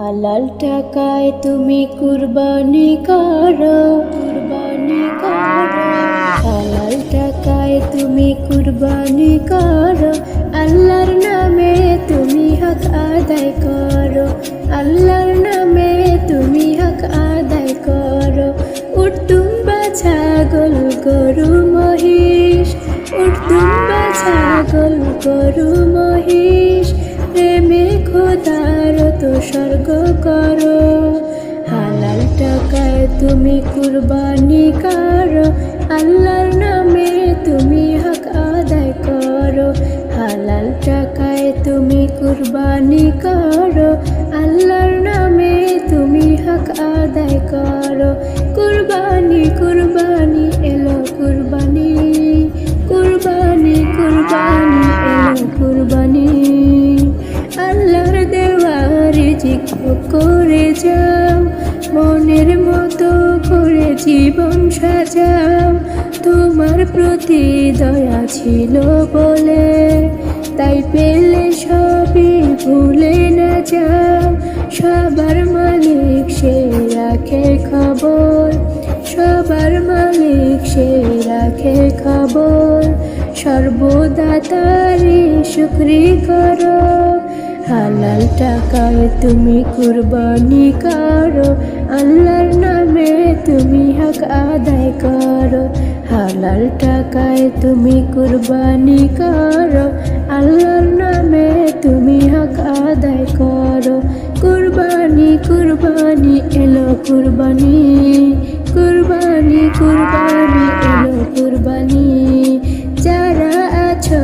হালাল টাকায় তুমি কুরবানি করো, হালাল টাকায় তুমি কুরবানি করো, আল্লাহর নামে তুমি হক আদায় করো, আল্লাহর নামে তুমি হক আদায় করো। উট দুম্বা ছাগল গরু মহিষ, উট দুম্বা ছাগল গরু মহিষ, প্রেমে খোদার তো স্বর্গ করো। হালাল টাকায় তুমি কুরবানি করো, আল্লাহর নামে তুমি হক আদায় করো। হালাল টাকায় তুমি কুরবানি করো, আল্লাহর নামে তুমি হক আদায় করো। কুরবানি কুরবানি এলো কুরবানি, কুরবানি কুরবানি এলো কুরবানি। আল্লাহর দেওয়া রিজিক ভোগ করে যাও, মনের মতো করে জীবন সাজাও। তোমার প্রতি দয়া ছিল বলে তাই পেলে সবই ভুলে না যাও। সবার মালিক সে রাখে খবর, সবার মালিক সে রাখে খবর। সর্বদা তারি শুকরি করো, হালাল টাকায় তুমি কুরবানি করো, আল্লাহর নামে তুমি হক আদায় করো। হালাল টাকায় তুমি কুরবানি করো, আল্লাহর নামে তুমি হক আদায় করো। কুরবানি কুরবানি এলো কুরবানি, কুরবানি কুরবানি এলো কুরবানি। যারা আছো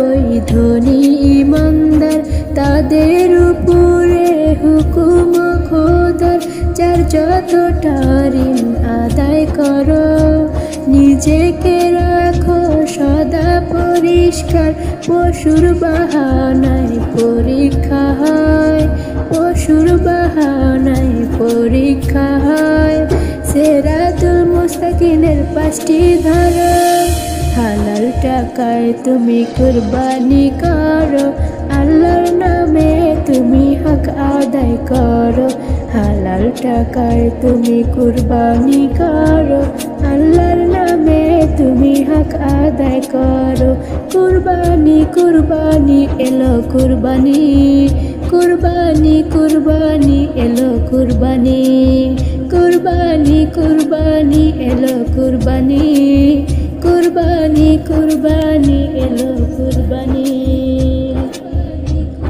ওই ধনী ইমানদার, তাদের উপরে হুকুম খোদার। যার যতটা ঋণ আদায় করো, নিজেকে রাখো সদা পরিষ্কার। পশুর বাহানায় পরীক্ষা হয়, পশুর বাহানায় পরীক্ষা হয়। সিরাতুল মুস্তাকিমের 5টি ধারা, হালাল টাকায় তুমি কুরবানি করো, আল্লাহর নামে তুমি হক আদায় করো। হালাল টাকায় তুমি কুরবানি করো, আল্লাহর নামে তুমি হক আদায় করো। কুরবানি কুরবানি এলো কুরবানি, কুরবানি কুরবানি এলো কুরবানি, কুরবানি কুরবানি এলো কুরবানি, কুরবানি কুরবানি এলো কুরবানি।